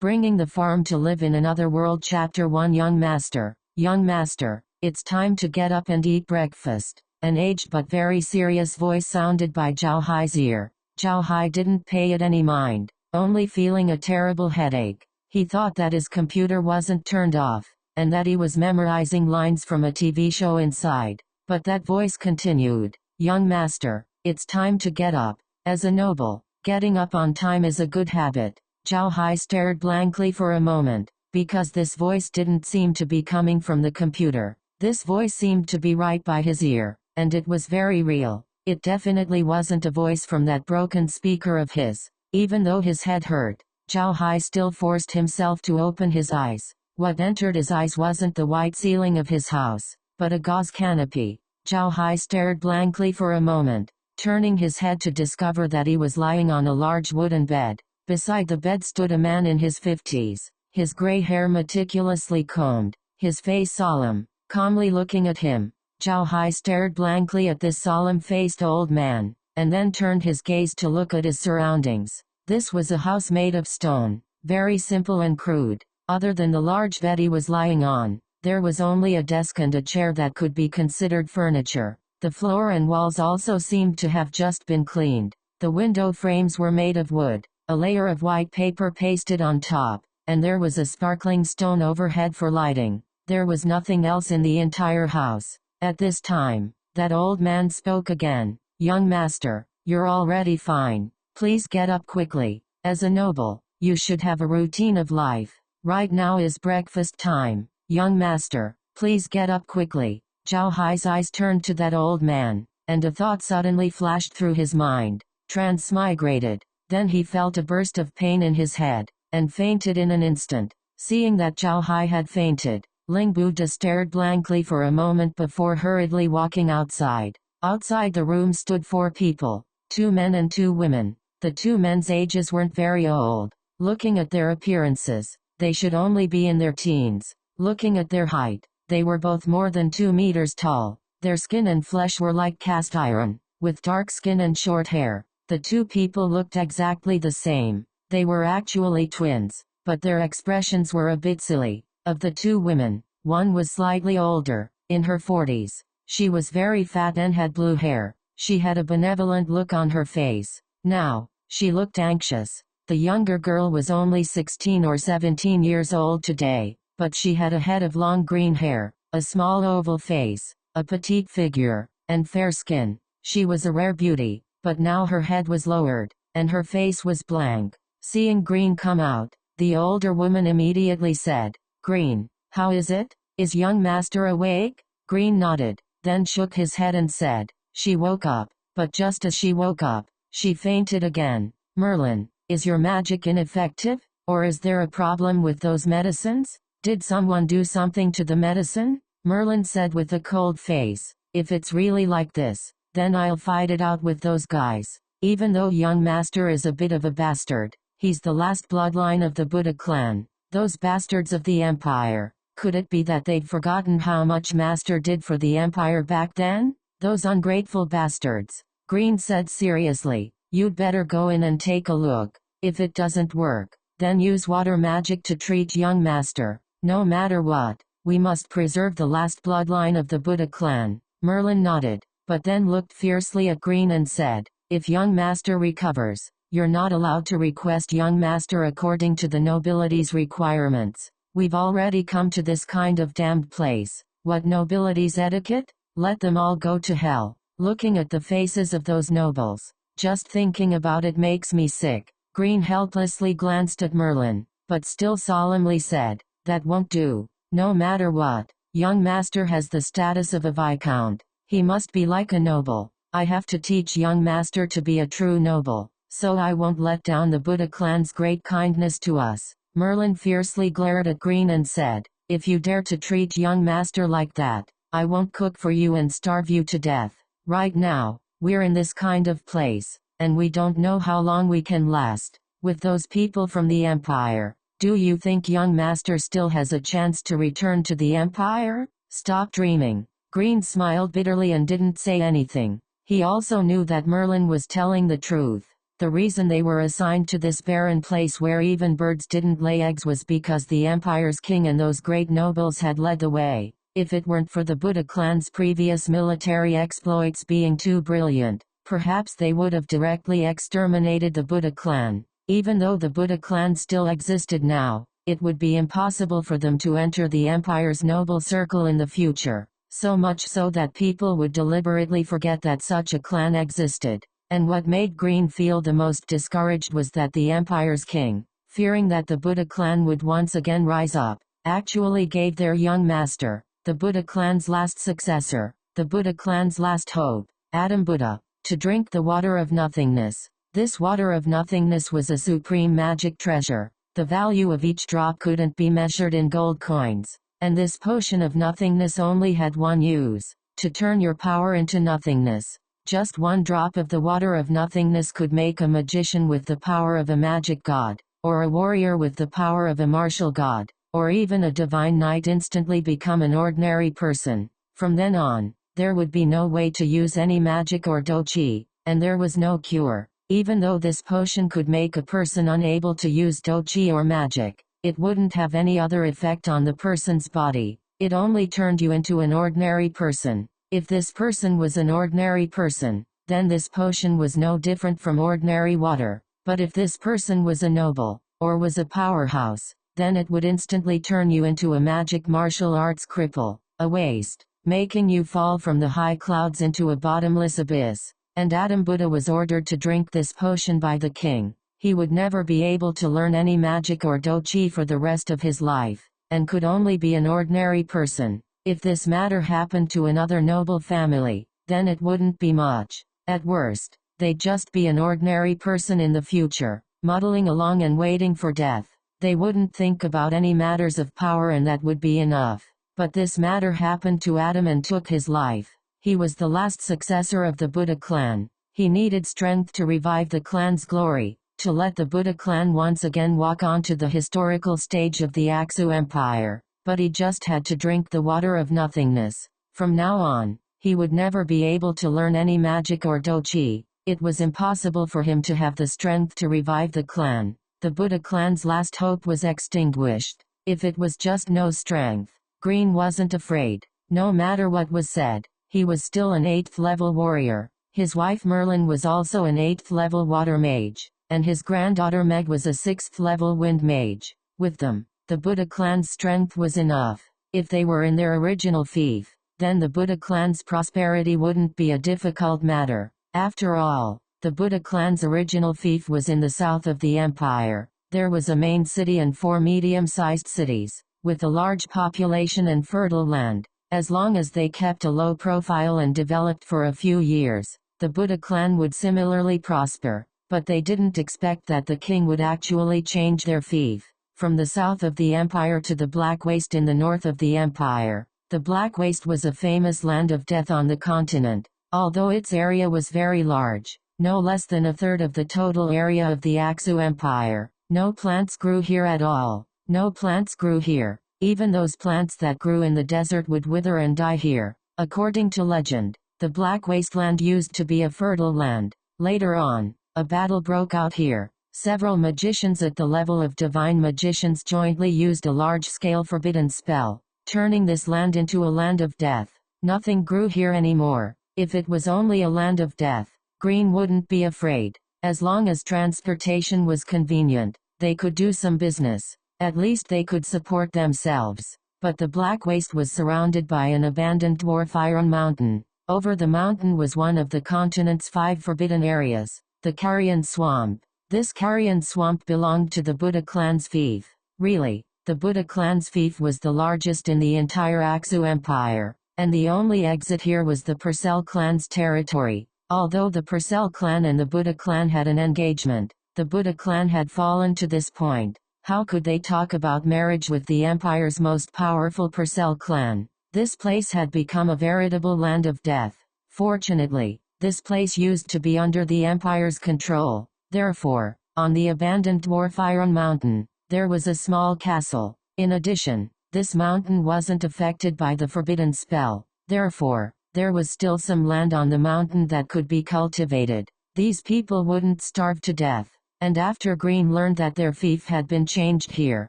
Bringing the farm to live in another world. Chapter 1. Young Master, it's time to get up and eat breakfast. An aged but very serious voice sounded by Zhao Hai's ear. Zhao Hai didn't pay it any mind, only feeling a terrible headache. He thought that his computer wasn't turned off, and that he was memorizing lines from a TV show inside. But that voice continued, "Young Master, it's time to get up. As a noble, getting up on time is a good habit." Zhao Hai stared blankly for a moment, because this voice didn't seem to be coming from the computer. This voice seemed to be right by his ear, and it was very real. It definitely wasn't a voice from that broken speaker of his. Even though his head hurt, Zhao Hai still forced himself to open his eyes. What entered his eyes wasn't the white ceiling of his house, but a gauze canopy. Zhao Hai stared blankly for a moment, turning his head to discover that he was lying on a large wooden bed. Beside the bed stood a man in his 50s, his gray hair meticulously combed, his face solemn, calmly looking at him. Zhao Hai stared blankly at this solemn-faced old man, and then turned his gaze to look at his surroundings. This was a house made of stone, very simple and crude. Other than the large bed he was lying on, there was only a desk and a chair that could be considered furniture. The floor and walls also seemed to have just been cleaned. The window frames were made of wood, a layer of white paper pasted on top, and there was a sparkling stone overhead for lighting. There was nothing else in the entire house. At this time, that old man spoke again. "Young Master, you're already fine. Please get up quickly. As a noble, you should have a routine of life. Right now is breakfast time. Young Master, please get up quickly." Zhao Hai's eyes turned to that old man, and a thought suddenly flashed through his mind. Transmigrated. Then he felt a burst of pain in his head, and fainted in an instant. Seeing that Zhao Hai had fainted, Ling Buddha stared blankly for a moment before hurriedly walking outside. Outside the room stood 4 people, 2 men and 2 women. The 2 men's ages weren't very old. Looking at their appearances, they should only be in their teens. Looking at their height, they were both more than 2 meters tall. Their skin and flesh were like cast iron, with dark skin and short hair. The 2 people looked exactly the same. They were actually twins, but their expressions were a bit silly. Of the 2 women, one was slightly older, in her 40s. She was very fat and had blue hair. She had a benevolent look on her face. Now, she looked anxious. The younger girl was only 16 or 17 years old today, but she had a head of long green hair, a small oval face, a petite figure, and fair skin. She was a rare beauty, but now her head was lowered, and her face was blank. Seeing Green come out, the older woman immediately said, "Green, how is it? Is young master awake?" Green nodded, then shook his head and said, "She woke up, but just as she woke up, she fainted again." "Merlin, is your magic ineffective? Or is there a problem with those medicines? Did someone do something to the medicine?" Merlin said with a cold face, "If it's really like this, then I'll fight it out with those guys. Even though young master is a bit of a bastard, he's the last bloodline of the Buddha clan. Those bastards of the empire. Could it be that they'd forgotten how much master did for the empire back then? Those ungrateful bastards." Green said seriously, "You'd better go in and take a look. If it doesn't work, then use water magic to treat young master. No matter what, we must preserve the last bloodline of the Buddha clan." Merlin nodded, but then looked fiercely at Green and said, "If young master recovers, you're not allowed to request young master according to the nobility's requirements. We've already come to this kind of damned place. What nobility's etiquette? Let them all go to hell." Looking at the faces of those nobles, just thinking about it makes me sick. Green helplessly glanced at Merlin, but still solemnly said, "That won't do. No matter what, young master has the status of a viscount. He must be like a noble. I have to teach young master to be a true noble, so I won't let down the Buddha clan's great kindness to us." Merlin fiercely glared at Green and said, "If you dare to treat young master like that, I won't cook for you and starve you to death. Right now, we're in this kind of place, and we don't know how long we can last with those people from the empire. Do you think young master still has a chance to return to the empire? Stop dreaming." Green smiled bitterly and didn't say anything. He also knew that Merlin was telling the truth. The reason they were assigned to this barren place where even birds didn't lay eggs was because the empire's king and those great nobles had led the way. If it weren't for the Buddha clan's previous military exploits being too brilliant, perhaps they would have directly exterminated the Buddha clan. Even though the Buddha clan still existed now, it would be impossible for them to enter the empire's noble circle in the future, so much so that people would deliberately forget that such a clan existed. And what made Green feel the most discouraged was that the empire's king, fearing that the Buddha clan would once again rise up, actually gave their young master, the Buddha clan's last successor, the Buddha clan's last hope, Adam Buddha, to drink the water of nothingness. This water of nothingness was a supreme magic treasure. The value of each drop couldn't be measured in gold coins. And this potion of nothingness only had one use: to turn your power into nothingness. Just one drop of the water of nothingness could make a magician with the power of a magic god, or a warrior with the power of a martial god, or even a divine knight instantly become an ordinary person. From then on, there would be no way to use any magic or doji, and there was no cure. Even though this potion could make a person unable to use doji or magic, it wouldn't have any other effect on the person's body. It only turned you into an ordinary person. If this person was an ordinary person, then this potion was no different from ordinary water. But if this person was a noble, or was a powerhouse, then it would instantly turn you into a magic martial arts cripple, a waste, making you fall from the high clouds into a bottomless abyss. And Adam Buddha was ordered to drink this potion by the king. He would never be able to learn any magic or doji for the rest of his life, and could only be an ordinary person. If this matter happened to another noble family, then it wouldn't be much. At worst, they'd just be an ordinary person in the future, muddling along and waiting for death. They wouldn't think about any matters of power, and that would be enough. But this matter happened to Adam and took his life. He was the last successor of the Buddha clan. He needed strength to revive the clan's glory, to let the Buddha clan once again walk onto the historical stage of the Aksu Empire. But he just had to drink the water of nothingness. From now on, he would never be able to learn any magic or doji. It was impossible for him to have the strength to revive the clan. The Buddha clan's last hope was extinguished. If it was just no strength, Green wasn't afraid. No matter what was said, he was still an 8th level warrior. His wife Merlin was also an 8th level water mage, and his granddaughter Meg was a 6th level wind mage. With them, the Buddha clan's strength was enough. If they were in their original fief, then the Buddha clan's prosperity wouldn't be a difficult matter. After all, the Buddha clan's original fief was in the south of the empire. There was a main city and 4 medium-sized cities, with a large population and fertile land. As long as they kept a low profile and developed for a few years, the Buddha clan would similarly prosper. But they didn't expect that the king would actually change their fief. From the south of the empire to the Black Waste in the north of the empire. The Black Waste was a famous land of death on the continent. Although its area was very large, no less than a third of the total area of the Aksu Empire, no plants grew here at all. No plants grew here. Even those plants that grew in the desert would wither and die here. According to legend, the Black Wasteland used to be a fertile land. Later on, a battle broke out here. Several magicians at the level of divine magicians jointly used a large-scale forbidden spell, turning this land into a land of death. Nothing grew here anymore. If it was only a land of death, Green wouldn't be afraid. As long as transportation was convenient, they could do some business. At least they could support themselves. But the Black Waste was surrounded by an abandoned dwarf iron mountain. Over the mountain was one of the continent's 5 forbidden areas, the Carrion Swamp. This Carrion Swamp belonged to the Buddha clan's fief. Really, the Buddha clan's fief was the largest in the entire Aksu Empire, and the only exit here was the Purcell clan's territory. Although the Purcell clan and the Buddha clan had an engagement, the Buddha clan had fallen to this point. How could they talk about marriage with the empire's most powerful Purcell clan? This place had become a veritable land of death. Fortunately, this place used to be under the empire's control. Therefore, on the abandoned dwarf iron mountain, there was a small castle. In addition, this mountain wasn't affected by the forbidden spell. Therefore, there was still some land on the mountain that could be cultivated. These people wouldn't starve to death. And after Green learned that their fief had been changed here,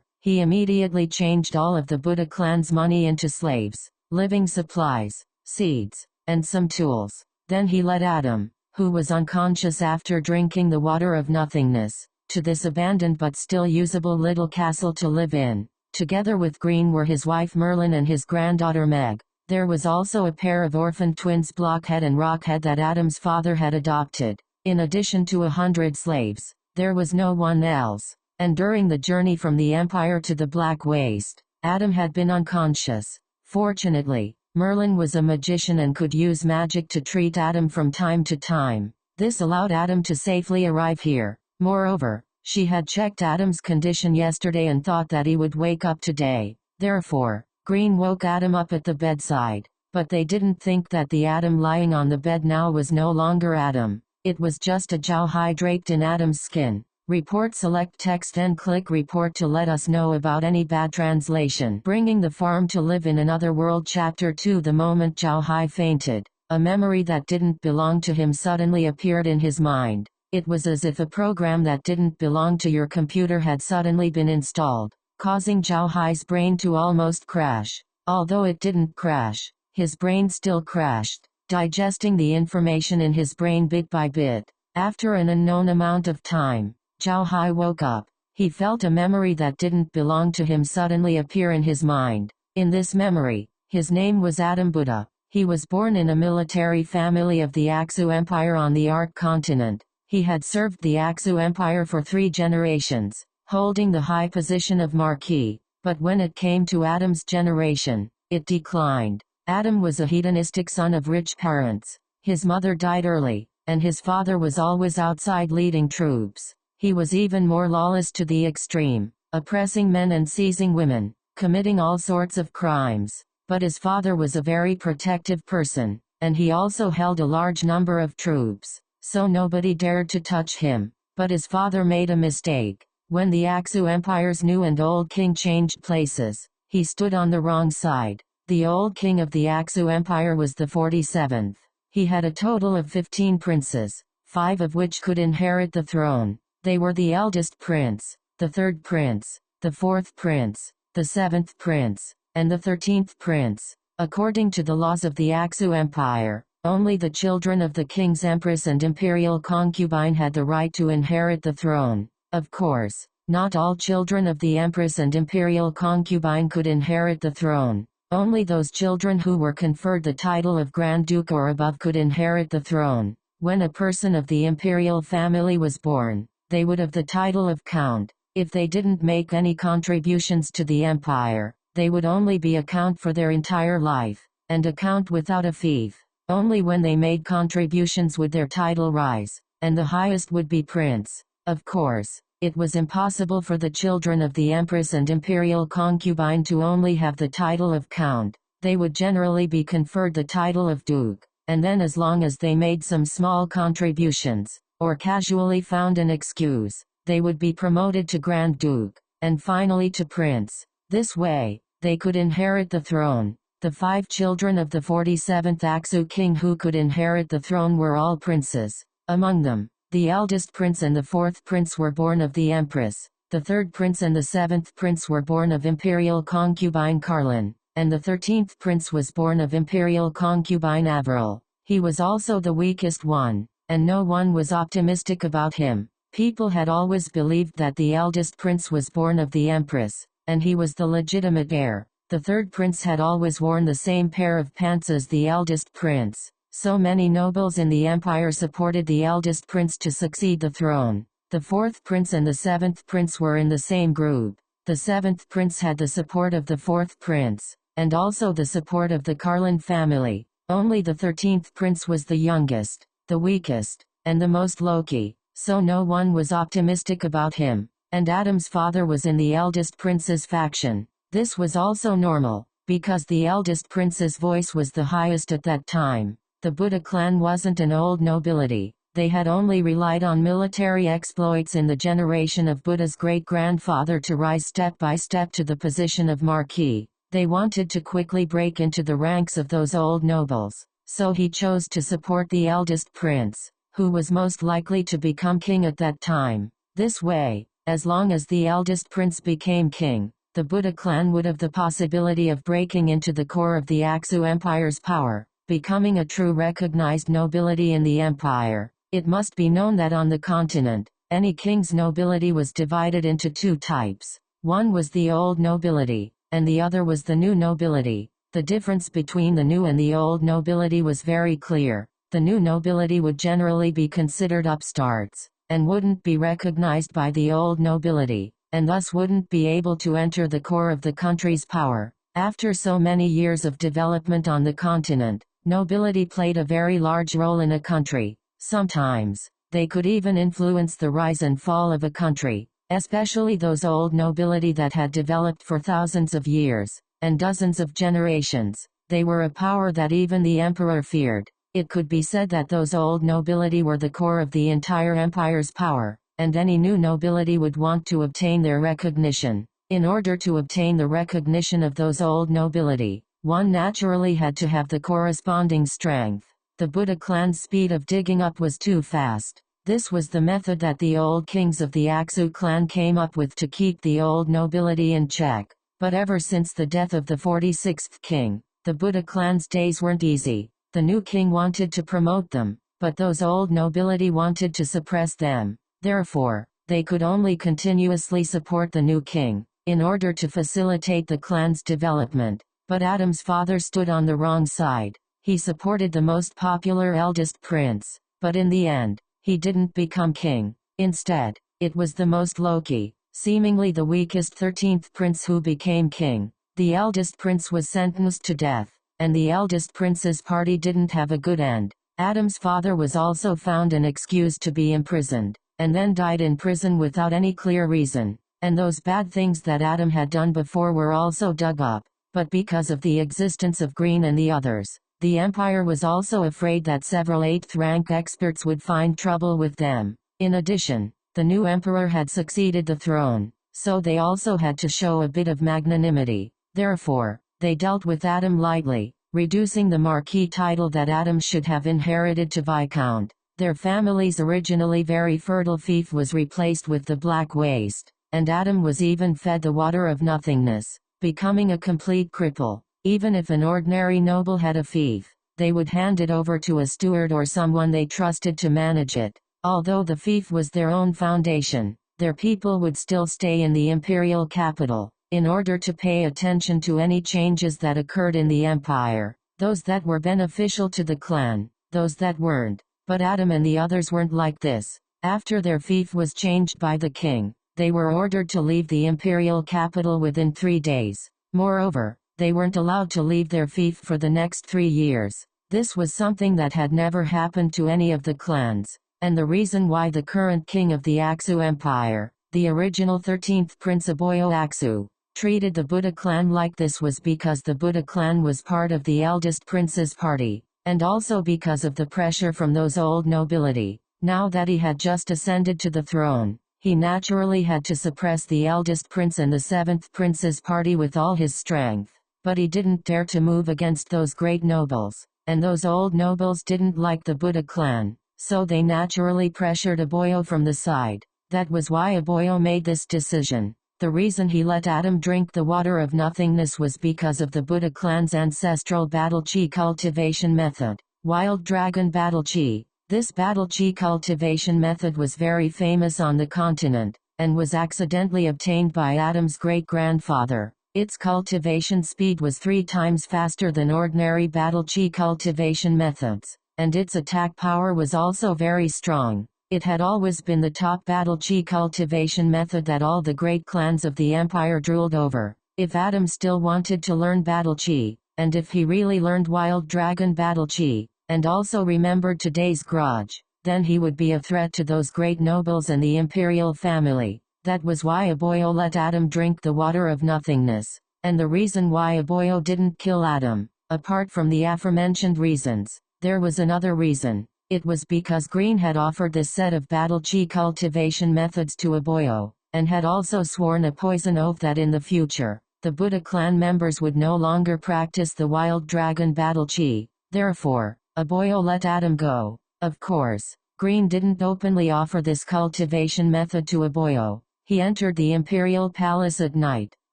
he immediately changed all of the Buddha clan's money into slaves, living supplies, seeds, and some tools. Then he led Adam, who was unconscious after drinking the water of nothingness, to this abandoned but still usable little castle to live in. Together with Green were his wife Merlin and his granddaughter Meg. There was also a pair of orphaned twins Blockhead and Rockhead that Adam's father had adopted. In addition to 100 slaves, there was no one else. And during the journey from the Empire to the Black Waste, Adam had been unconscious. Fortunately, Merlin was a magician and could use magic to treat Adam from time to time. This allowed Adam to safely arrive here. Moreover, she had checked Adam's condition yesterday and thought that he would wake up today. Therefore, Green woke Adam up at the bedside. But they didn't think that the Adam lying on the bed now was no longer Adam. It was just a Zhao draped in Adam's skin. Report. Select text and click report to let us know about any bad translation. Bringing the farm to live in another world. Chapter 2. The moment Zhao fainted, a memory that didn't belong to him suddenly appeared in his mind. It was as if a program that didn't belong to your computer had suddenly been installed, causing Zhao brain to almost crash. Although it didn't crash, his brain still crashed, digesting the information in his brain bit by bit. After an unknown amount of time, Zhao woke up. He felt a memory that didn't belong to him suddenly appear in his mind. In this memory, his name was Adam Buddha. He was born in a military family of the Aksu Empire on the Ark continent. He had served the Aksu Empire for 3 generations, holding the high position of Marquis. But when it came to Adam's generation, it declined. Adam was a hedonistic son of rich parents. His mother died early, and his father was always outside leading troops. He was even more lawless to the extreme, oppressing men and seizing women, committing all sorts of crimes. But his father was a very protective person, and he also held a large number of troops, so nobody dared to touch him. But his father made a mistake. When the Aksu Empire's new and old king changed places, he stood on the wrong side. The old king of the Aksu Empire was the 47th. He had a total of 15 princes, 5 of which could inherit the throne. They were the eldest prince, the 3rd prince, the 4th prince, the 7th prince, and the 13th prince. According to the laws of the Aksu Empire, only the children of the king's empress and imperial concubine had the right to inherit the throne. Of course, not all children of the empress and imperial concubine could inherit the throne. Only those children who were conferred the title of Grand Duke or above could inherit the throne. When a person of the imperial family was born, they would have the title of Count. If they didn't make any contributions to the empire, they would only be a count for their entire life, and a count without a fief. Only when they made contributions would their title rise, and the highest would be prince. Of course, it was impossible for the children of the empress and imperial concubine to only have the title of count. They would generally be conferred the title of duke, and then as long as they made some small contributions, or casually found an excuse, they would be promoted to Grand Duke, and finally to Prince. This way, they could inherit the throne. The 5 children of the 47th Aksu king who could inherit the throne were all princes. Among them, the eldest prince and the 4th prince were born of the empress. The 3rd prince and the 7th prince were born of imperial concubine Carlin, and the 13th prince was born of imperial concubine Avril. He was also the weakest one, and no one was optimistic about him. People had always believed that the eldest prince was born of the empress, and he was the legitimate heir. The 3rd prince had always worn the same pair of pants as the eldest prince. So many nobles in the empire supported the eldest prince to succeed the throne. The 4th prince and the 7th prince were in the same group. The 7th prince had the support of the 4th prince, and also the support of the Carlin family. Only the 13th prince was the youngest, the weakest, and the most low-key, so no one was optimistic about him. And Adam's father was in the eldest prince's faction. This was also normal, because the eldest prince's voice was the highest at that time. The Buddha clan wasn't an old nobility. They had only relied on military exploits in the generation of Buddha's great-grandfather to rise step by step to the position of Marquis. They wanted to quickly break into the ranks of those old nobles, so he chose to support the eldest prince. who was most likely to become king at that time. This way, as long as the eldest prince became king, the Buddha clan would have the possibility of breaking into the core of the Aksu Empire's power, becoming a true recognized nobility in the empire. It must be known that on the continent, any king's nobility was divided into two types. One was the old nobility, and the other was the new nobility. The difference between the new and the old nobility was very clear. The new nobility would generally be considered upstarts, and wouldn't be recognized by the old nobility, and thus wouldn't be able to enter the core of the country's power. After so many years of development on the continent, nobility played a very large role in a country. Sometimes, they could even influence the rise and fall of a country, especially those old nobility that had developed for thousands of years, and dozens of generations. They were a power that even the emperor feared. It could be said that those old nobility were the core of the entire empire's power, and any new nobility would want to obtain their recognition. In order to obtain the recognition of those old nobility, one naturally had to have the corresponding strength. The Buddha clan's speed of digging up was too fast. This was the method that the old kings of the Aksu clan came up with to keep the old nobility in check. But ever since the death of the 46th king, the Buddha clan's days weren't easy. The new king wanted to promote them, but those old nobility wanted to suppress them. Therefore, they could only continuously support the new king, in order to facilitate the clan's development. But Adam's father stood on the wrong side. He supported the most popular eldest prince, but in the end, he didn't become king. Instead, it was the most low-key, seemingly the weakest 13th prince who became king. The eldest prince was sentenced to death, and the eldest prince's party didn't have a good end. Adam's father was also found and excused to be imprisoned, and then died in prison without any clear reason. And those bad things that Adam had done before were also dug up. But because of the existence of Green and the others, the empire was also afraid that several 8th-rank experts would find trouble with them. In addition, the new emperor had succeeded the throne, so they also had to show a bit of magnanimity. Therefore, they dealt with Adam lightly, reducing the marquis title that Adam should have inherited to Viscount. Their family's originally very fertile fief was replaced with the black waste, and Adam was even fed the water of nothingness, becoming a complete cripple. Even if an ordinary noble had a fief, they would hand it over to a steward or someone they trusted to manage it. Although the fief was their own foundation, their people would still stay in the imperial capital, in order to pay attention to any changes that occurred in the empire, those that were beneficial to the clan, those that weren't. But Adam and the others weren't like this. After their fief was changed by the king, they were ordered to leave the imperial capital within 3 days. Moreover, they weren't allowed to leave their fief for the next 3 years. This was something that had never happened to any of the clans, and the reason why the current king of the Aksu Empire, the original 13th Prince Aboyo Aksu, treated the Buddha clan like this was because the Buddha clan was part of the eldest prince's party, and also because of the pressure from those old nobility. Now that he had just ascended to the throne, he naturally had to suppress the eldest prince and the 7th prince's party with all his strength. But he didn't dare to move against those great nobles, and those old nobles didn't like the Buddha clan, so they naturally pressured Aboyo from the side. That was why Aboyo made this decision. The reason he let Adam drink the water of nothingness was because of the Buddha clan's ancestral battle chi cultivation method, Wild Dragon Battle Chi. This battle chi cultivation method was very famous on the continent, and was accidentally obtained by Adam's great-grandfather. Its cultivation speed was 3 times faster than ordinary battle chi cultivation methods, and its attack power was also very strong. It had always been the top battle chi cultivation method that all the great clans of the empire drooled over. If Adam still wanted to learn battle chi, and if he really learned Wild Dragon Battle Chi, and also remembered today's grudge, then he would be a threat to those great nobles and the imperial family. That was why Aboyo let Adam drink the water of nothingness, and the reason why Aboyo didn't kill Adam, apart from the aforementioned reasons, there was another reason. It was because Green had offered this set of battle chi cultivation methods to Aboyo, and had also sworn a poison oath that in the future, the Buddha clan members would no longer practice the Wild Dragon Battle Chi. Therefore, Aboyo let Adam go. Of course, Green didn't openly offer this cultivation method to a boyo. He entered the imperial palace at night,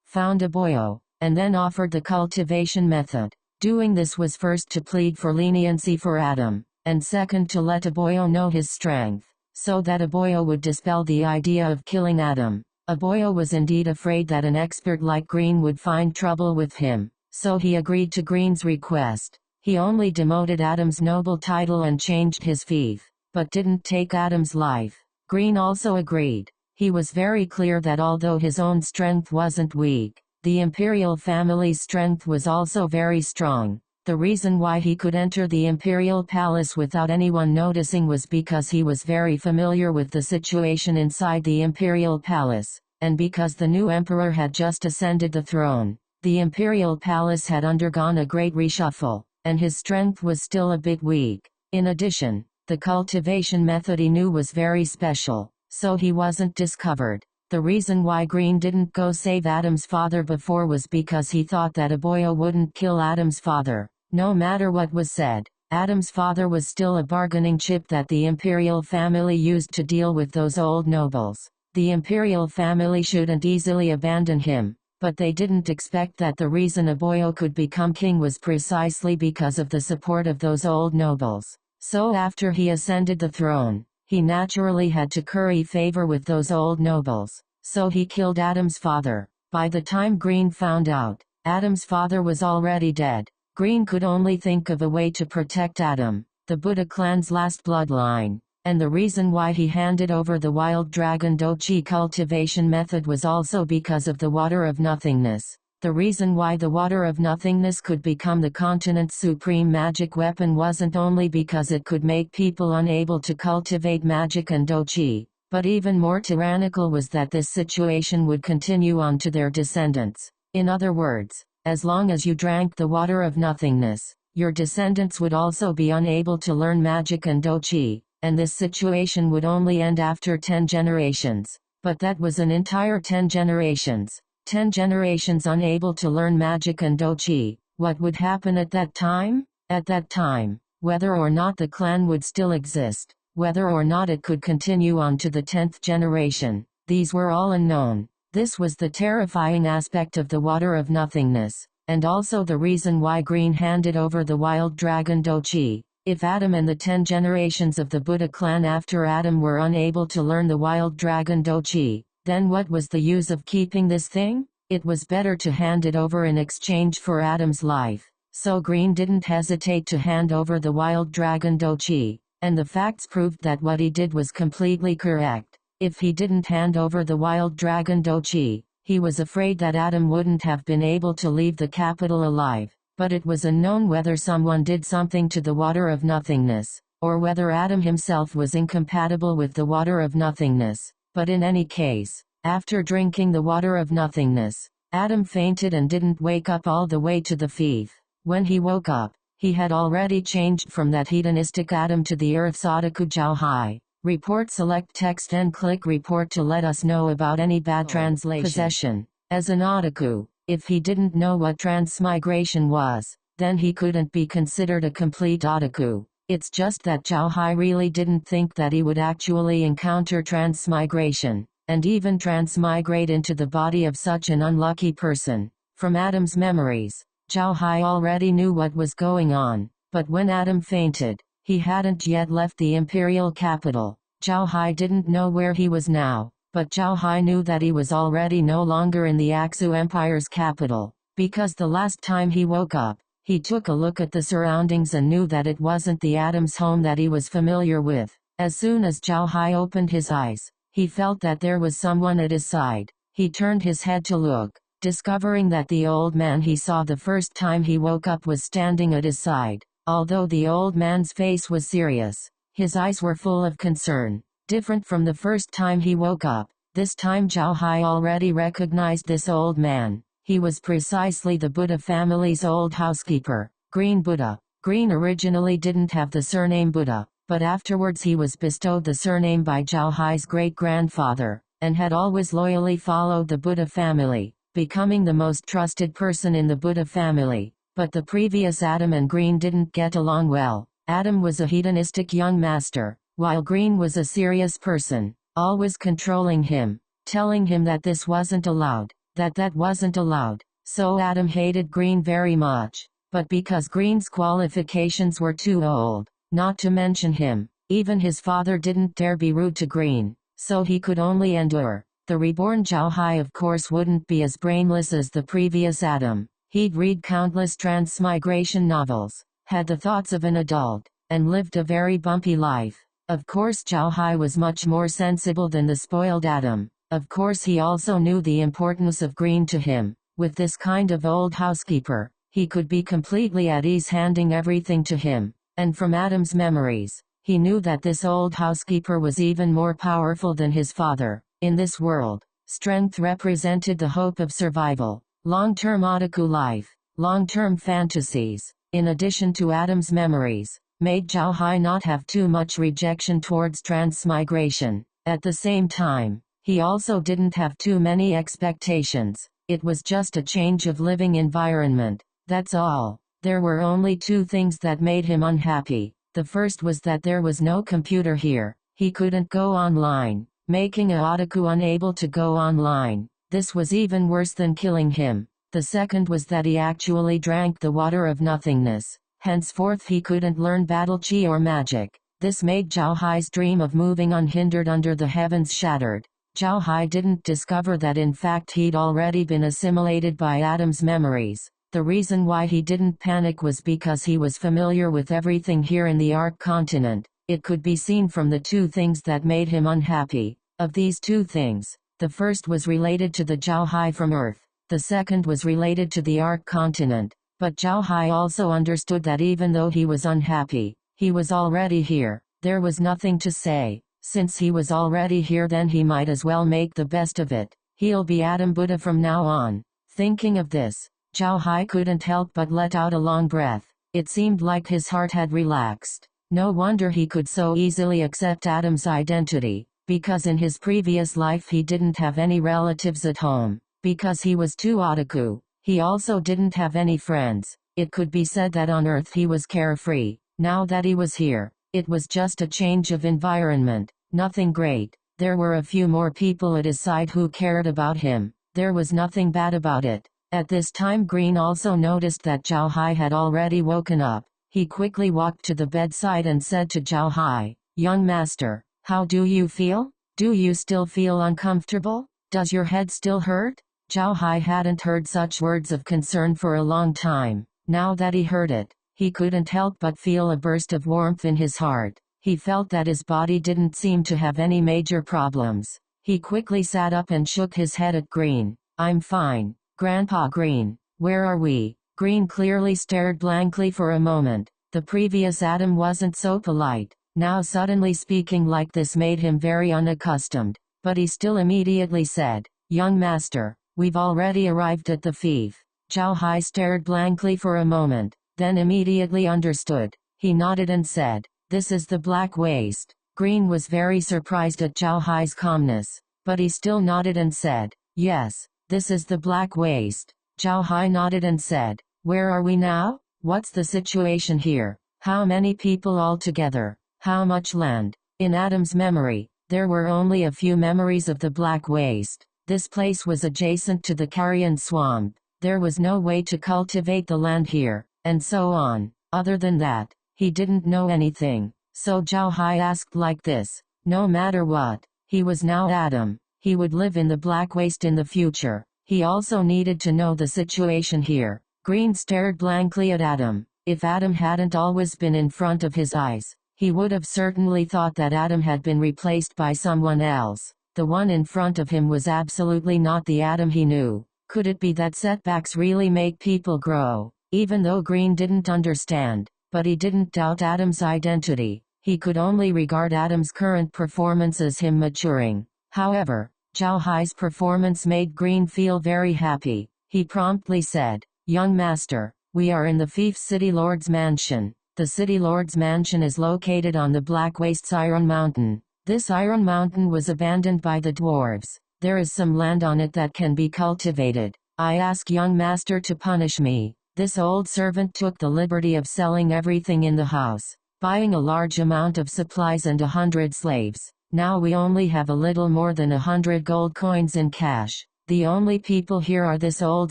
found a boyo, and then offered the cultivation method. Doing this was first to plead for leniency for Adam, and second to let a boyo know his strength, so that a boyo would dispel the idea of killing Adam. A boyo was indeed afraid that an expert like Green would find trouble with him, so he agreed to Green's request. He only demoted Adam's noble title and changed his fief, but didn't take Adam's life. Green also agreed. He was very clear that although his own strength wasn't weak, the imperial family's strength was also very strong. The reason why he could enter the imperial palace without anyone noticing was because he was very familiar with the situation inside the imperial palace, and because the new emperor had just ascended the throne. The imperial palace had undergone a great reshuffle, and his strength was still a bit weak. In addition, the cultivation method he knew was very special, so he wasn't discovered. The reason why Green didn't go save Adam's father before was because he thought that a boyo wouldn't kill Adam's father. No matter what was said, Adam's father was still a bargaining chip that the imperial family used to deal with those old nobles. The imperial family shouldn't easily abandon him, but they didn't expect that the reason a boyo could become king was precisely because of the support of those old nobles. So after he ascended the throne, he naturally had to curry favor with those old nobles, so he killed Adam's father. By the time Green found out, Adam's father was already dead. Green could only think of a way to protect Adam, the Buddha clan's last bloodline, and the reason why he handed over the wild dragon dochi cultivation method was also because of the water of nothingness. The reason why the water of nothingness could become the continent's supreme magic weapon wasn't only because it could make people unable to cultivate magic and dochi, but even more tyrannical was that this situation would continue on to their descendants. In other words, as long as you drank the water of nothingness, your descendants would also be unable to learn magic and dochi, and this situation would only end after 10 generations. But that was an entire 10 generations. 10 generations unable to learn magic and dochi. What would happen at that time? At that time, whether or not the clan would still exist, whether or not it could continue on to the 10th generation, these were all unknown. This was the terrifying aspect of the water of nothingness, and also the reason why Green handed over the wild dragon dochi. If Adam and the 10 generations of the Buddha clan after Adam were unable to learn the wild dragon dochi, then what was the use of keeping this thing? It was better to hand it over in exchange for Adam's life. So Green didn't hesitate to hand over the wild dragon dochi, and the facts proved that what he did was completely correct. If he didn't hand over the wild dragon dochi, he was afraid that Adam wouldn't have been able to leave the capital alive, but it was unknown whether someone did something to the water of nothingness, or whether Adam himself was incompatible with the water of nothingness. But in any case, after drinking the water of nothingness, Adam fainted and didn't wake up all the way to the fief. When he woke up, he had already changed from that hedonistic Adam to the earth's Otaku Jauhai. Report select text and click report to let us know about any bad translation. Possession. As an otaku, if he didn't know what transmigration was, then he couldn't be considered a complete otaku. It's just that Jauhai really didn't think that he would actually encounter transmigration, and even transmigrate into the body of such an unlucky person. From Adam's memories, Jauhai already knew what was going on, but when Adam fainted, he hadn't yet left the imperial capital. Jauhai didn't know where he was now, but Jauhai knew that he was already no longer in the Aksu Empire's capital, because the last time he woke up, he took a look at the surroundings and knew that it wasn't the Adams home that he was familiar with. As soon as Jauhai opened his eyes, he felt that there was someone at his side. He turned his head to look, discovering that the old man he saw the first time he woke up was standing at his side. Although the old man's face was serious, his eyes were full of concern. Different from the first time he woke up, this time Jauhai already recognized this old man. He was precisely the Buddha family's old housekeeper, Green Buddha. Green originally didn't have the surname Buddha, but afterwards he was bestowed the surname by Jauhai's great-grandfather, and had always loyally followed the Buddha family, becoming the most trusted person in the Buddha family. But the previous Adam and Green didn't get along well. Adam was a hedonistic young master, while Green was a serious person, always controlling him, telling him that this wasn't allowed, that wasn't allowed. So Adam hated Green very much, but because Green's qualifications were too old, not to mention him, even his father didn't dare be rude to Green, so he could only endure. The reborn Zhao Hai of course wouldn't be as brainless as the previous Adam. He'd read countless transmigration novels, had the thoughts of an adult, and lived a very bumpy life. Of course Zhao Hai was much more sensible than the spoiled Adam. Of course he also knew the importance of Green to him. With this kind of old housekeeper, he could be completely at ease handing everything to him. And from Adam's memories, he knew that this old housekeeper was even more powerful than his father. In this world, strength represented the hope of survival, long-term otaku life, long-term fantasies, in addition to Adam's memories, made Zhao Hai not have too much rejection towards transmigration. At the same time, he also didn't have too many expectations. It was just a change of living environment, that's all. There were only two things that made him unhappy. The first was that there was no computer here. He couldn't go online, making a otaku unable to go online. This was even worse than killing him. The second was that he actually drank the water of nothingness. Henceforth he couldn't learn battle chi or magic. This made Zhao Hai's dream of moving unhindered under the heavens shattered. Zhao Hai didn't discover that in fact he'd already been assimilated by Adam's memories. The reason why he didn't panic was because he was familiar with everything here in the Ark continent. It could be seen from the two things that made him unhappy. Of these two things, the first was related to the Zhao Hai from Earth. The second was related to the Ark continent. But Zhao Hai also understood that even though he was unhappy, he was already here. There was nothing to say. Since he was already here, then he might as well make the best of it. He'll be Adam Buddha from now on. Thinking of this, Zhao Hai couldn't help but let out a long breath. It seemed like his heart had relaxed. No wonder he could so easily accept Adam's identity, because in his previous life he didn't have any relatives at home. Because he was too otaku, he also didn't have any friends. It could be said that on Earth he was carefree. Now that he was here, it was just a change of environment. Nothing great. There were a few more people at his side who cared about him. There was nothing bad about it. At this time Green also noticed that Zhao Hai had already woken up. He quickly walked to the bedside and said to Zhao Hai, "Young master, how do you feel? Do you still feel uncomfortable? Does your head still hurt?" Zhao Hai hadn't heard such words of concern for a long time. Now that he heard it, he couldn't help but feel a burst of warmth in his heart. He felt that his body didn't seem to have any major problems. He quickly sat up and shook his head at Green. "I'm fine, Grandpa Green. Where are we?" Green clearly stared blankly for a moment. The previous Adam wasn't so polite. Now suddenly speaking like this made him very unaccustomed. But he still immediately said, "Young master, we've already arrived at the fief." Zhao Hai stared blankly for a moment, then immediately understood. He nodded and said, "This is the Black Waste." Green was very surprised at Zhao Hai's calmness, but he still nodded and said, "Yes, this is the Black Waste." Zhao Hai nodded and said, "Where are we now? What's the situation here? How many people altogether? How much land?" In Adam's memory, there were only a few memories of the Black Waste. This place was adjacent to the carrion swamp. There was no way to cultivate the land here, and so on. Other than that, he didn't know anything. So Zhao Hai asked like this, no matter what, he was now Adam. He would live in the Black Waste in the future. He also needed to know the situation here. Green stared blankly at Adam. If Adam hadn't always been in front of his eyes, he would have certainly thought that Adam had been replaced by someone else. The one in front of him was absolutely not the Adam he knew. Could it be that setbacks really make people grow? Even though Green didn't understand, but he didn't doubt Adam's identity. He could only regard Adam's current performance as him maturing. However, Zhao Hai's performance made Green feel very happy. He promptly said, "Young master, we are in the Fief City Lord's Mansion. The City Lord's Mansion is located on the Black Waste's Iron Mountain. This Iron Mountain was abandoned by the dwarves. There is some land on it that can be cultivated. I ask young master to punish me." This old servant took the liberty of selling everything in the house. buying a large amount of supplies and 100 slaves. Now we only have a little more than 100 gold coins in cash. The only people here are this old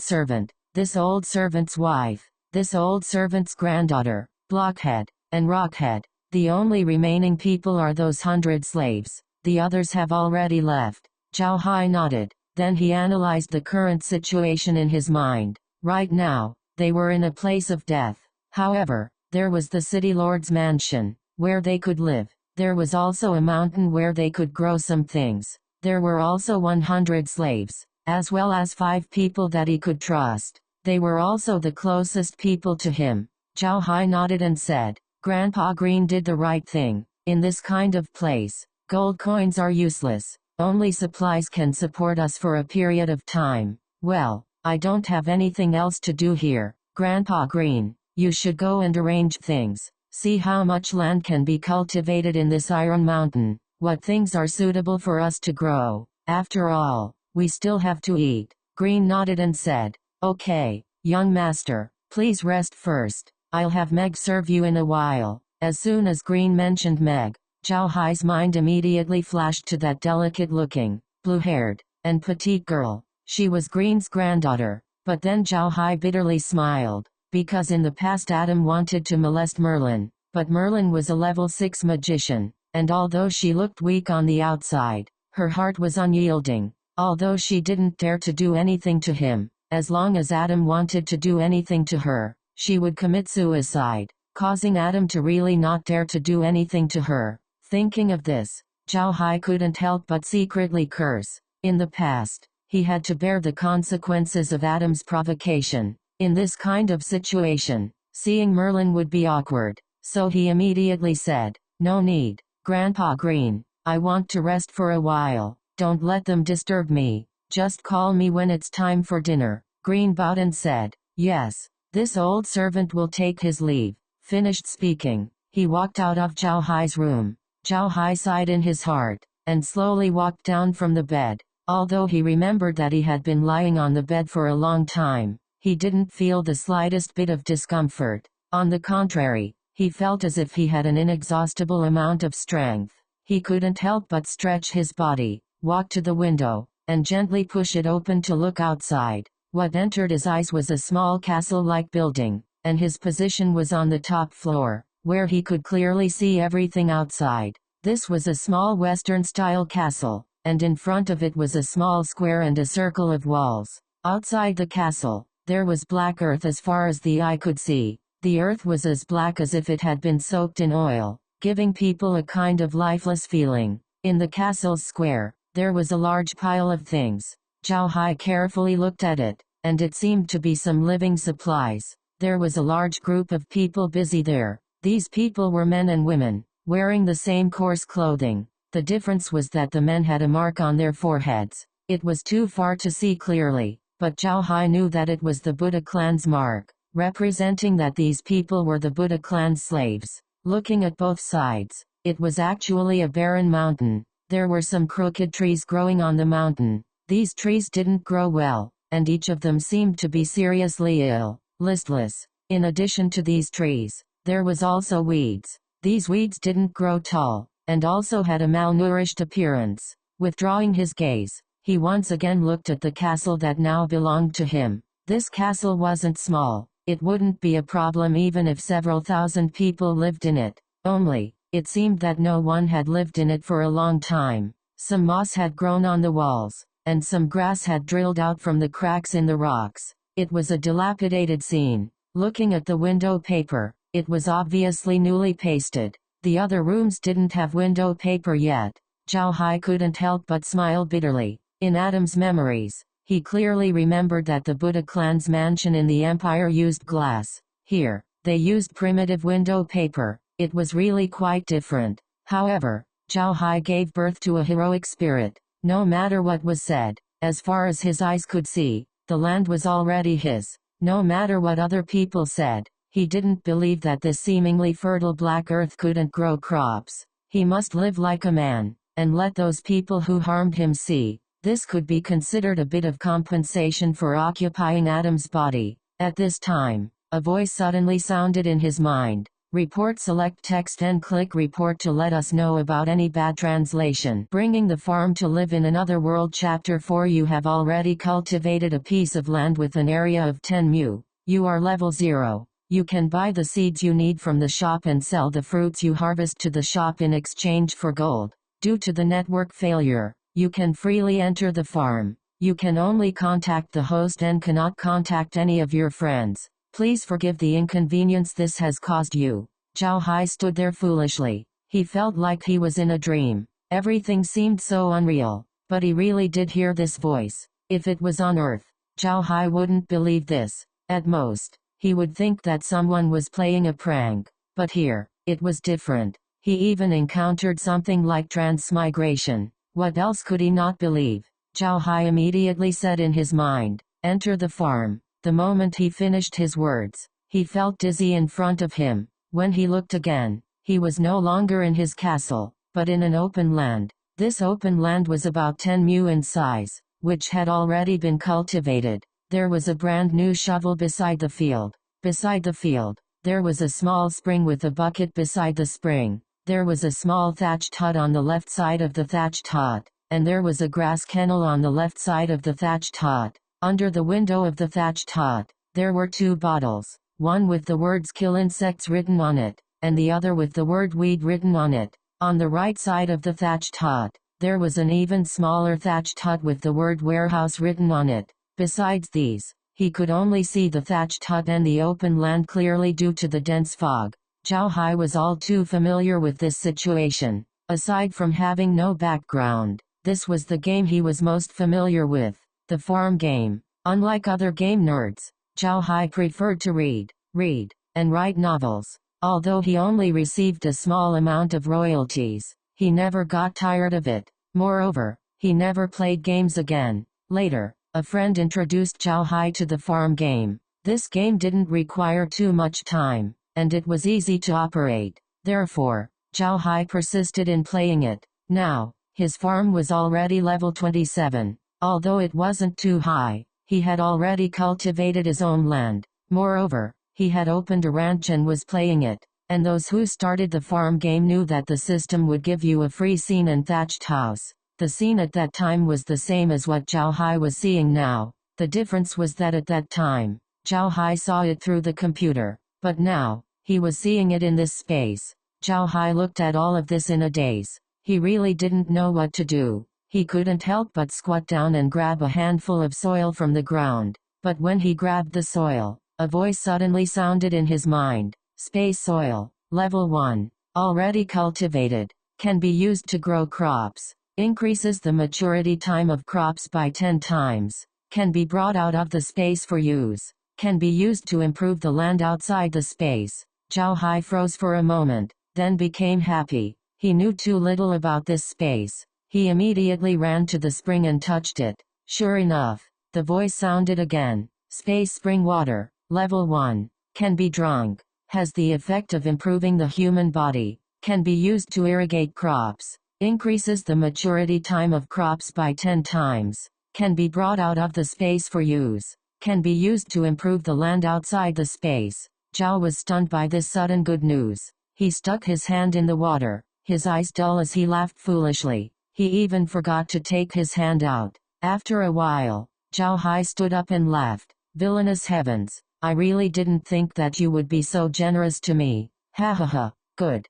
servant, this old servant's wife, this old servant's granddaughter, Blockhead, and Rockhead. The only remaining people are those 100 slaves. The others have already left. Zhao Hai nodded. Then he analyzed the current situation in his mind. Right now, they were in a place of death. However, there was the city lord's mansion, where they could live. There was also a mountain where they could grow some things. There were also 100 slaves, as well as 5 people that he could trust. They were also the closest people to him. Zhao Hai nodded and said, Grandpa Green did the right thing. In this kind of place, gold coins are useless. Only supplies can support us for a period of time. Well, I don't have anything else to do here. Grandpa Green, you should go and arrange things. See how much land can be cultivated in this Iron Mountain. What things are suitable for us to grow. After all, we still have to eat. Green nodded and said, Okay, young master, please rest first. I'll have Meg serve you in a while. As soon as Green mentioned Meg, Zhao Hai's mind immediately flashed to that delicate-looking, blue-haired, and petite girl. She was Green's granddaughter. But then Zhao Hai bitterly smiled, because in the past Adam wanted to molest Merlin, but Merlin was a level 6 magician, and although she looked weak on the outside, her heart was unyielding. Although she didn't dare to do anything to him, as long as Adam wanted to do anything to her, she would commit suicide, causing Adam to really not dare to do anything to her. Thinking of this, Zhao Hai couldn't help but secretly curse. In the past, he had to bear the consequences of Adam's provocation. In this kind of situation, seeing Merlin would be awkward, so he immediately said, No need, Grandpa Green, I want to rest for a while. Don't let them disturb me. Just call me when it's time for dinner. Green bowed and said, Yes, this old servant will take his leave. Finished speaking, he walked out of Zhao Hai's room. Zhao Hai sighed in his heart, and slowly walked down from the bed. Although he remembered that he had been lying on the bed for a long time, he didn't feel the slightest bit of discomfort. On the contrary, he felt as if he had an inexhaustible amount of strength. He couldn't help but stretch his body, walk to the window, and gently push it open to look outside. What entered his eyes was a small castle-like building, and his position was on the top floor, where he could clearly see everything outside. This was a small Western-style castle, and in front of it was a small square and a circle of walls. Outside the castle, there was black earth as far as the eye could see. The earth was as black as if it had been soaked in oil, giving people a kind of lifeless feeling. In the castle's square, there was a large pile of things. Zhao Hai carefully looked at it, and it seemed to be some living supplies. There was a large group of people busy there. These people were men and women, wearing the same coarse clothing. The difference was that the men had a mark on their foreheads. It was too far to see clearly, but Zhao Hai knew that it was the Buddha clan's mark, representing that these people were the Buddha clan's slaves. Looking at both sides, it was actually a barren mountain. There were some crooked trees growing on the mountain. These trees didn't grow well, and each of them seemed to be seriously ill, listless. In addition to these trees, there was also weeds. These weeds didn't grow tall, and also had a malnourished appearance. Withdrawing his gaze, he once again looked at the castle that now belonged to him. This castle wasn't small. It wouldn't be a problem even if several thousand people lived in it. Only, it seemed that no one had lived in it for a long time. Some moss had grown on the walls, and some grass had drilled out from the cracks in the rocks. It was a dilapidated scene. Looking at the window paper, it was obviously newly pasted. The other rooms didn't have window paper yet. Zhao Hai couldn't help but smile bitterly. In Adam's memories, he clearly remembered that the Buddha clan's mansion in the empire used glass. Here, they used primitive window paper. It was really quite different. However, Zhao Hai gave birth to a heroic spirit. No matter what was said, as far as his eyes could see, the land was already his. No matter what other people said, he didn't believe that this seemingly fertile black earth couldn't grow crops. He must live like a man, and let those people who harmed him see. This could be considered a bit of compensation for occupying Adam's body. At this time, a voice suddenly sounded in his mind. Report, select text and click report to let us know about any bad translation. Bringing the farm to live in another world. Chapter 4. You have already cultivated a piece of land with an area of 10 mu. You are level 0. You can buy the seeds you need from the shop and sell the fruits you harvest to the shop in exchange for gold. Due to the network failure, you can freely enter the farm. You can only contact the host and cannot contact any of your friends. Please forgive the inconvenience this has caused you. Zhao Hai stood there foolishly. He felt like he was in a dream. Everything seemed so unreal. But he really did hear this voice. If it was on Earth, Zhao Hai wouldn't believe this. At most, he would think that someone was playing a prank. But here, it was different. He even encountered something like transmigration. What else could he not believe? Zhao Hai immediately said in his mind, "Enter the farm." The moment he finished his words, he felt dizzy in front of him. When he looked again, he was no longer in his castle, but in an open land. This open land was about 10 mu in size, which had already been cultivated. There was a brand new shovel beside the field. Beside the field, there was a small spring with a bucket beside the spring. There was a small thatched hut on the left side of the thatched hut, and there was a grass kennel on the left side of the thatched hut. Under the window of the thatched hut, there were 2 bottles, one with the words "kill insects" written on it, and the other with the word "weed" written on it. On the right side of the thatched hut, there was an even smaller thatched hut with the word "warehouse" written on it. Besides these, he could only see the thatched hut and the open land clearly due to the dense fog. Zhao Hai was all too familiar with this situation. Aside from having no background, this was the game he was most familiar with. The farm game. Unlike other game nerds, Zhao Hai preferred to read, and write novels. Although he only received a small amount of royalties, he never got tired of it. Moreover, he never played games again. Later, a friend introduced Zhao Hai to the farm game. This game didn't require too much time, and it was easy to operate. Therefore, Zhao Hai persisted in playing it. Now, his farm was already level 27. Although it wasn't too high, he had already cultivated his own land. Moreover, he had opened a ranch and was playing it. And those who started the farm game knew that the system would give you a free scene and thatched house. The scene at that time was the same as what Zhao Hai was seeing now. The difference was that at that time, Zhao Hai saw it through the computer. But now, he was seeing it in this space. Zhao Hai looked at all of this in a daze. He really didn't know what to do. He couldn't help but squat down and grab a handful of soil from the ground. But when he grabbed the soil, a voice suddenly sounded in his mind. Space soil, level 1, already cultivated, can be used to grow crops, increases the maturity time of crops by 10 times, can be brought out of the space for use, can be used to improve the land outside the space. Zhao Hai froze for a moment, then became happy. He knew too little about this space. He immediately ran to the spring and touched it. Sure enough, the voice sounded again. Space spring water, level 1, can be drunk, has the effect of improving the human body, can be used to irrigate crops, increases the maturity time of crops by 10 times, can be brought out of the space for use, can be used to improve the land outside the space. Zhao was stunned by this sudden good news. He stuck his hand in the water, his eyes dull as he laughed foolishly. He even forgot to take his hand out. After a while, Zhao Hai stood up and laughed. Villainous heavens, I really didn't think that you would be so generous to me. Ha ha ha, good,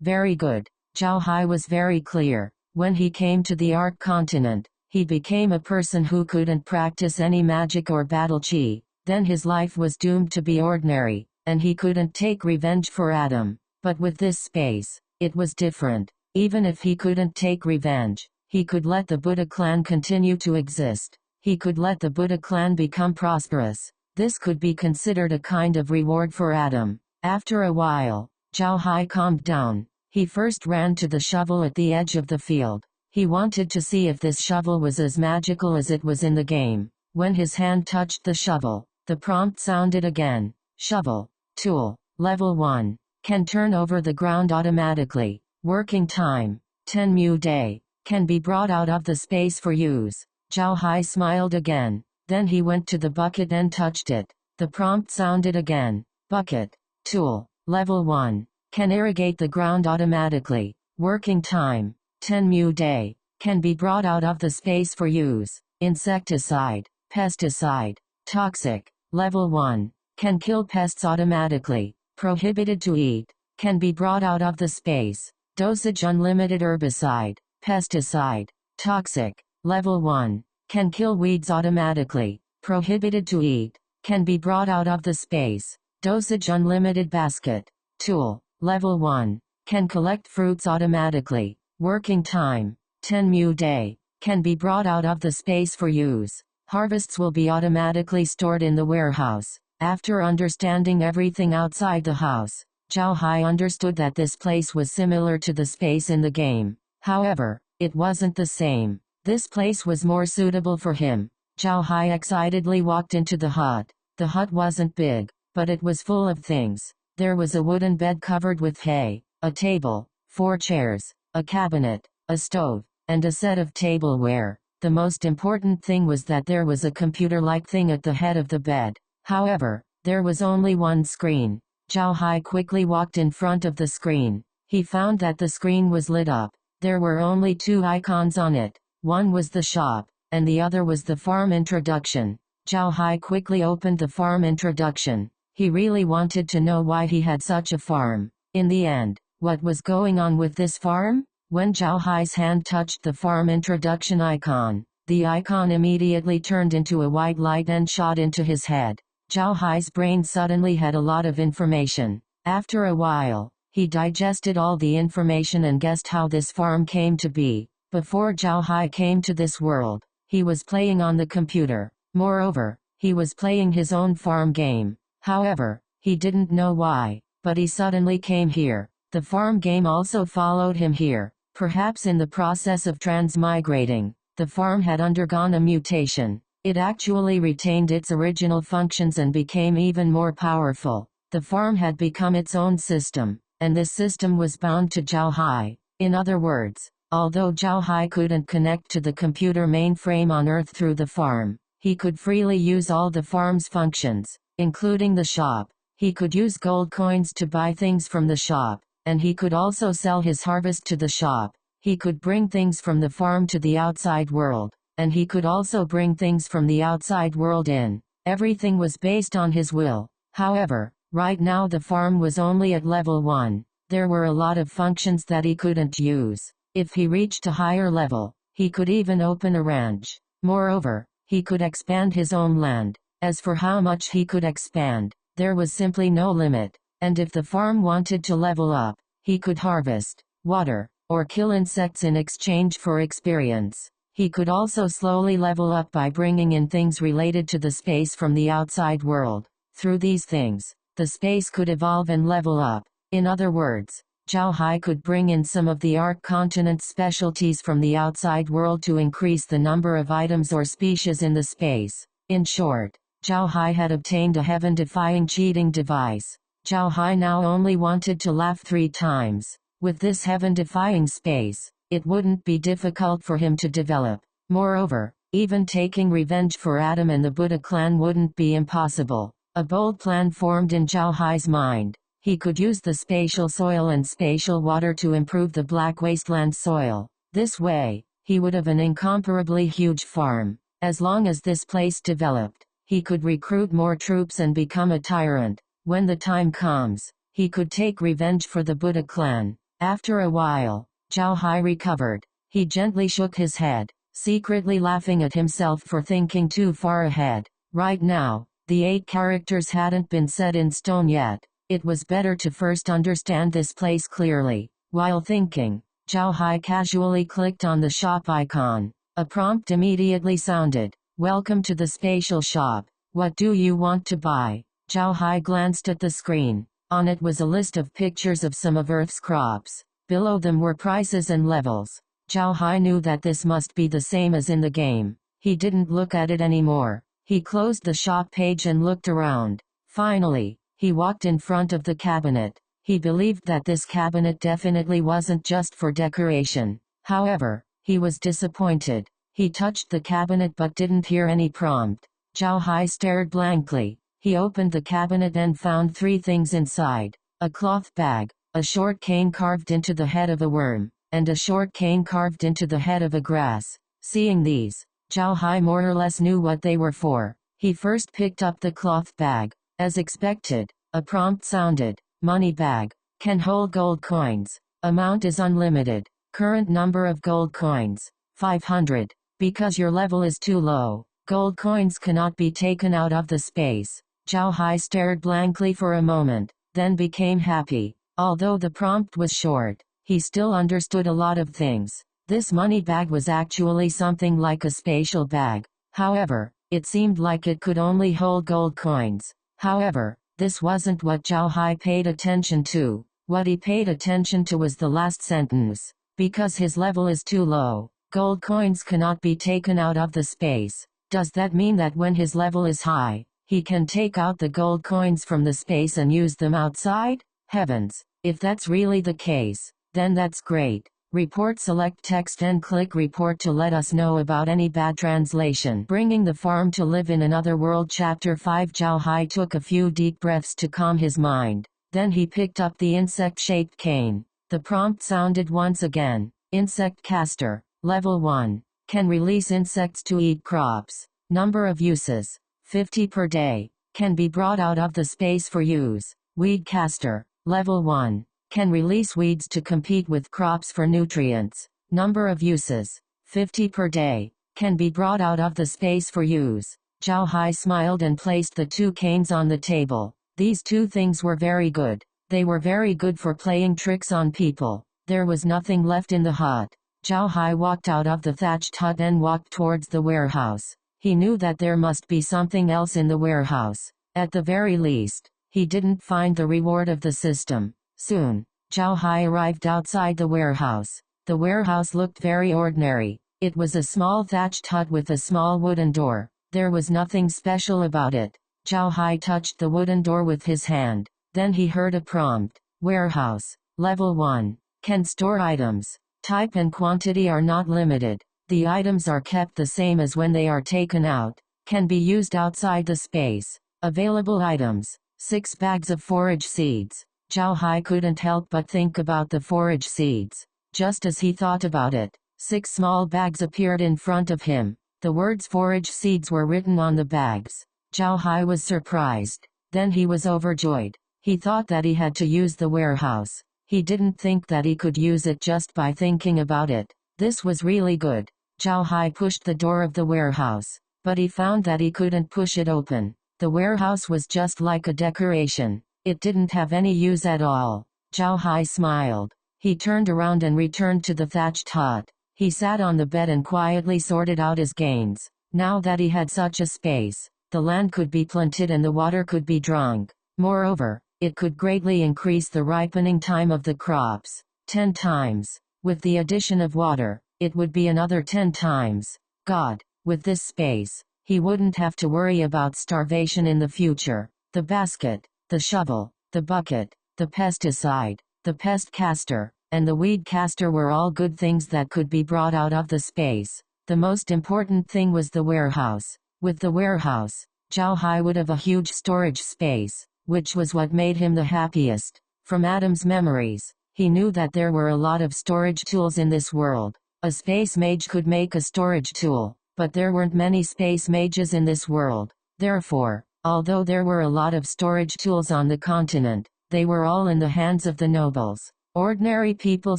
very good. Zhao Hai was very clear. When he came to the Ark continent, he became a person who couldn't practice any magic or battle chi. Then his life was doomed to be ordinary, and he couldn't take revenge for Adam. But with this space, it was different. Even if he couldn't take revenge, he could let the Buddha clan continue to exist. He could let the Buddha clan become prosperous. This could be considered a kind of reward for Adam. After a while, Zhao Hai calmed down. He first ran to the shovel at the edge of the field. He wanted to see if this shovel was as magical as it was in the game. When his hand touched the shovel, the prompt sounded again. Shovel, tool, level 1, can turn over the ground automatically. Working time, 10 mu day, can be brought out of the space for use. Zhao Hai smiled again. Then he went to the bucket and touched it. The prompt sounded again. Bucket, tool, Level 1. Can irrigate the ground automatically. Working time. 10 mu day. Can be brought out of the space for use. Insecticide. Pesticide. Toxic. Level 1. Can kill pests automatically. Prohibited to eat. Can be brought out of the space. Dosage unlimited herbicide. Pesticide. Toxic. Level 1. Can kill weeds automatically. Prohibited to eat. Can be brought out of the space. Dosage unlimited basket. Tool. Level 1. Can collect fruits automatically. Working time. 10 mu day. Can be brought out of the space for use. Harvests will be automatically stored in the warehouse. After understanding everything outside the house, Zhao Hai understood that this place was similar to the space in the game. However, it wasn't the same. This place was more suitable for him. Zhao Hai excitedly walked into the hut. The hut wasn't big, but it was full of things. There was a wooden bed covered with hay, a table, 4 chairs, a cabinet, a stove, and a set of tableware. The most important thing was that there was a computer-like thing at the head of the bed. However, there was only one screen. Zhao Hai quickly walked in front of the screen. He found that the screen was lit up. There were only 2 icons on it. One was the shop, and the other was the farm introduction. Zhao Hai quickly opened the farm introduction. He really wanted to know why he had such a farm. In the end, what was going on with this farm? When Zhao Hai's hand touched the farm introduction icon, the icon immediately turned into a white light and shot into his head. Zhao Hai's brain suddenly had a lot of information. After a while, he digested all the information and guessed how this farm came to be. Before Zhao Hai came to this world, he was playing on the computer. Moreover, he was playing his own farm game. However, he didn't know why, but he suddenly came here. The farm game also followed him here. Perhaps in the process of transmigrating, the farm had undergone a mutation. It actually retained its original functions and became even more powerful. The farm had become its own system, and this system was bound to Zhao Hai. In other words, although Zhao Hai couldn't connect to the computer mainframe on Earth through the farm, he could freely use all the farm's functions, including the shop. He could use gold coins to buy things from the shop, and he could also sell his harvest to the shop. He could bring things from the farm to the outside world, and he could also bring things from the outside world in. Everything was based on his will. However, right now the farm was only at level 1. There were a lot of functions that he couldn't use. If he reached a higher level, he could even open a ranch. Moreover, he could expand his own land. As for how much he could expand, there was simply no limit. And if the farm wanted to level up, he could harvest, water, or kill insects in exchange for experience. He could also slowly level up by bringing in things related to the space from the outside world. Through these things, the space could evolve and level up. In other words, Zhao Hai could bring in some of the Arc continent's specialties from the outside world to increase the number of items or species in the space. In short, Zhao Hai had obtained a heaven-defying cheating device. Zhao Hai now only wanted to laugh 3 times. With this heaven-defying space, it wouldn't be difficult for him to develop. Moreover, even taking revenge for Adam and the Buddha clan wouldn't be impossible. A bold plan formed in Zhao Hai's mind. He could use the spatial soil and spatial water to improve the black wasteland soil. This way, he would have an incomparably huge farm. As long as this place developed, he could recruit more troops and become a tyrant. When the time comes, he could take revenge for the Buddha clan. After a while, Zhao Hai recovered. He gently shook his head, secretly laughing at himself for thinking too far ahead. Right now, the 8 characters hadn't been set in stone yet. It was better to first understand this place clearly. While thinking, Zhao Hai casually clicked on the shop icon. A prompt immediately sounded. Welcome to the spatial shop. What do you want to buy? Zhao Hai glanced at the screen. On it was a list of pictures of some of Earth's crops. Below them were prices and levels. Zhao Hai knew that this must be the same as in the game. He didn't look at it anymore. He closed the shop page and looked around. Finally, he walked in front of the cabinet. He believed that this cabinet definitely wasn't just for decoration. However, he was disappointed. He touched the cabinet but didn't hear any prompt. Zhao Hai stared blankly. He opened the cabinet and found 3 things inside. a cloth bag, a short cane carved into the head of a worm, and a short cane carved into the head of a grass. Seeing these, Zhao Hai more or less knew what they were for. He first picked up the cloth bag. As expected, a prompt sounded. Money bag. Can hold gold coins. Amount is unlimited. Current number of gold coins, 500. Because your level is too low, gold coins cannot be taken out of the space. Zhao Hai stared blankly for a moment, then became happy. Although the prompt was short, he still understood a lot of things. This money bag was actually something like a spatial bag. However, it seemed like it could only hold gold coins. However, this wasn't what Zhao Hai paid attention to. What he paid attention to was the last sentence. Because his level is too low, gold coins cannot be taken out of the space. Does that mean that when his level is high, he can take out the gold coins from the space and use them outside? Heavens! If that's really the case, then that's great. Report. Select text and click report to let us know about any bad translation. Bringing the farm to live in another world. Chapter 5. Zhao Hai took a few deep breaths to calm his mind. Then he picked up the insect-shaped cane. The prompt sounded once again. Insect caster. Level 1. Can release insects to eat crops. Number of uses. 50 per day. Can be brought out of the space for use. Weed caster. Level 1. Can release weeds to compete with crops for nutrients. Number of uses. 50 per day. Can be brought out of the space for use. Zhao Hai smiled and placed the two canes on the table. These two things were very good. They were very good for playing tricks on people. There was nothing left in the hut. Zhao Hai walked out of the thatched hut and walked towards the warehouse. He knew that there must be something else in the warehouse. At the very least, he didn't find the reward of the system. Soon, Zhao Hai arrived outside the warehouse. The warehouse looked very ordinary. It was a small thatched hut with a small wooden door. There was nothing special about it. Zhao Hai touched the wooden door with his hand. Then he heard a prompt. Warehouse. Level 1. Can store items. Type and quantity are not limited. The items are kept the same as when they are taken out. Can be used outside the space. Available items. 6 bags of forage seeds. Zhao Hai couldn't help but think about the forage seeds. Just as he thought about it, 6 small bags appeared in front of him. The words forage seeds were written on the bags. Zhao Hai was surprised. Then he was overjoyed. He thought that he had to use the warehouse. He didn't think that he could use it just by thinking about it. This was really good. Zhao Hai pushed the door of the warehouse, but he found that he couldn't push it open. The warehouse was just like a decoration. It didn't have any use at all. Zhao Hai smiled. He turned around and returned to the thatched hut. He sat on the bed and quietly sorted out his gains. Now that he had such a space, the land could be planted and the water could be drunk. Moreover, it could greatly increase the ripening time of the crops. 10 times. With the addition of water, it would be another 10 times. God, with this space, he wouldn't have to worry about starvation in the future. The basket, the shovel, the bucket, the pesticide, the pest caster, and the weed caster were all good things that could be brought out of the space. The most important thing was the warehouse. With the warehouse, Zhao Hai would have a huge storage space, which was what made him the happiest. From Adam's memories, he knew that there were a lot of storage tools in this world. A space mage could make a storage tool, but there weren't many space mages in this world. Therefore, although there were a lot of storage tools on the continent, they were all in the hands of the nobles. Ordinary people